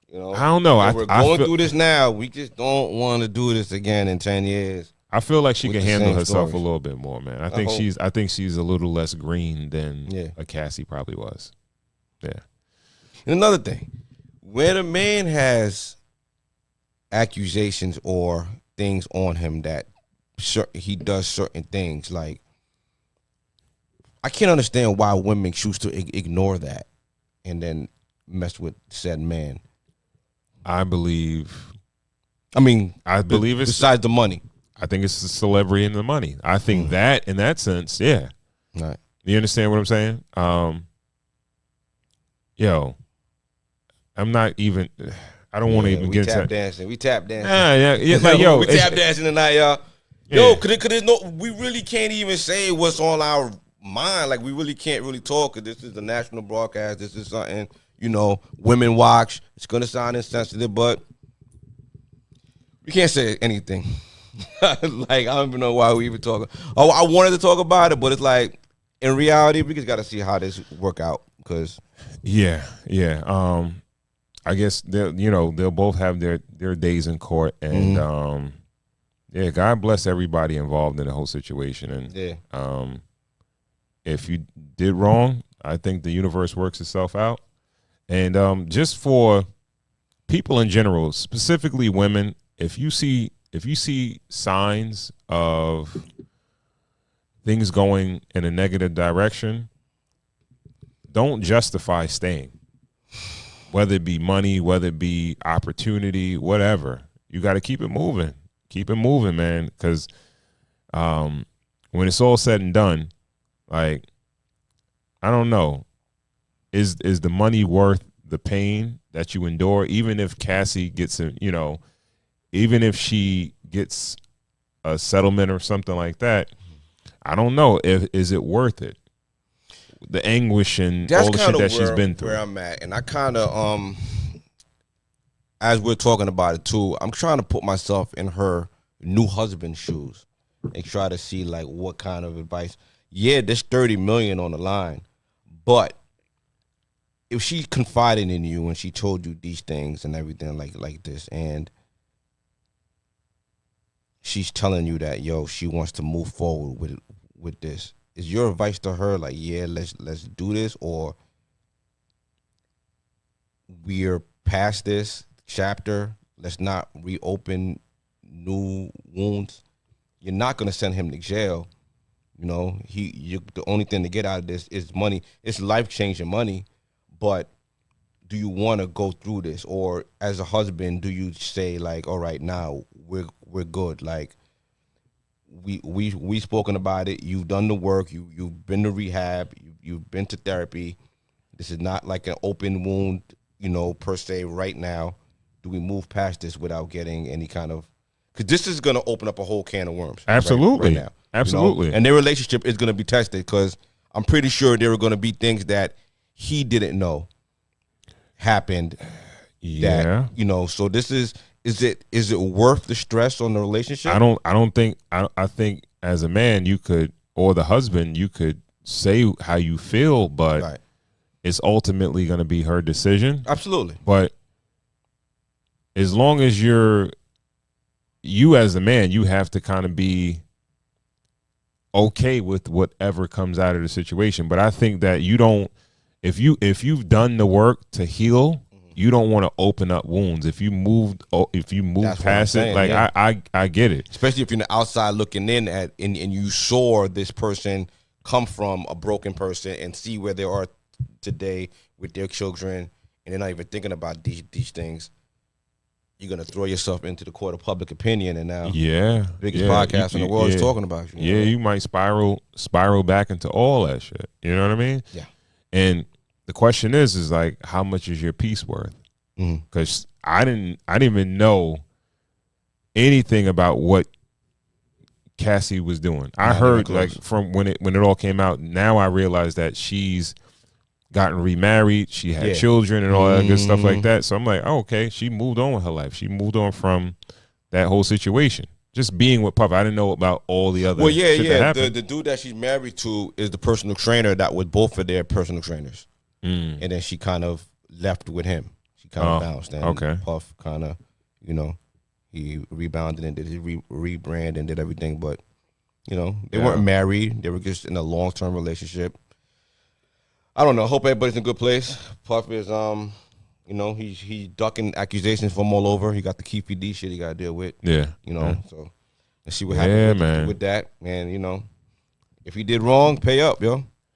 You know, I don't know. we're going through this now. We just don't want to do this again in 10 years. I feel like she can handle herself stories. a little bit more, man. I think she's a little less green than a Cassie probably was. Yeah. And another thing, when a man has accusations or things on him that he does certain things, like, I can't understand why women choose to ignore that and then mess with said man. I believe it's besides the money. I think it's the celebrity and the money. I think that in that sense, yeah. Right. You understand what I'm saying? I'm not even. I don't want to even get into dancing. We tap dancing. Yeah. Like, yo, we tap dancing tonight, y'all. Yo, we really can't even say what's on our mind. Like, we really can't really talk. Cause this is the national broadcast. This is something, women watch. It's gonna sound insensitive, but we can't say anything. Like, I don't even know why we even talking. Oh, I wanted to talk about it, but it's like, in reality, we just got to see how this work out. Cause I guess they'll both have their days in court, and God bless everybody involved in the whole situation. And if you did wrong, I think the universe works itself out. And just for people in general, specifically women, if you see signs of things going in a negative direction, don't justify staying. Whether it be money, whether it be opportunity, whatever, you got to keep it moving. Keep it moving, man. Because when it's all said and done, like, I don't know, is the money worth the pain that you endure? Even if Cassie gets even if she gets a settlement or something like that, I don't know. Is it worth it? The anguish and all the shit that she's been through. Where I'm at, and I kind of, as we're talking about it too, I'm trying to put myself in her new husband's shoes and try to see like what kind of advice. Yeah, there's $30 million on the line, but if she confided in you and she told you these things and everything like this, and she's telling you that she wants to move forward with this, is your advice to her like, yeah, let's do this, or we're past this chapter, let's not reopen new wounds? You're not gonna send him to jail. The only thing to get out of this is money. It's life-changing money, but do you want to go through this? Or as a husband, do you say like, all right, now we're good, like, we spoken about it. You've done the work. You've been to rehab. You've been to therapy. This is not like an open wound, per se. Right now, do we move past this without getting any kind of? Because this is going to open up a whole can of worms. Absolutely, right now, absolutely. And their relationship is going to be tested because I'm pretty sure there are going to be things that he didn't know happened. Yeah. That, so this is. Is it worth the stress on the relationship? I think as a man you could, or the husband, you could say how you feel, but it's ultimately going to be her decision. Absolutely. But as long as you as a man, you have to kind of be okay with whatever comes out of the situation. But I think that if you've done the work to heal, you don't want to open up wounds. If you move past it, like, yeah. I get it. Especially if you're on the outside looking in and you saw this person come from a broken person and see where they are today with their children, and they're not even thinking about these things. You're gonna throw yourself into the court of public opinion, and now biggest podcast in the world is talking about you. You might spiral back into all that shit. You know what I mean? Yeah. And the question is like, how much is your peace worth? Because I didn't even know anything about what Cassie was doing. I heard like from when it all came out. Now I realize that she's gotten remarried. She had children and all that good stuff like that. So I'm like, oh, okay, she moved on with her life. She moved on from that whole situation. Just being with Puff. I didn't know about all the other shit that happened. The dude that she's married to is the personal trainer that was both of their personal trainers. And then she kind of left with him. she kind of bounced. And Puff kind of, you know, he rebounded and did his rebrand and did everything. But, you know, they weren't married. They were just in a long-term relationship. I don't know. I hope everybody's in a good place. Puff is, you know, he's ducking accusations from all over. He got the Keefy D shit he got to deal with. Yeah. You know, so let's see what happens with that. And, you know, if he did wrong, pay up, yo.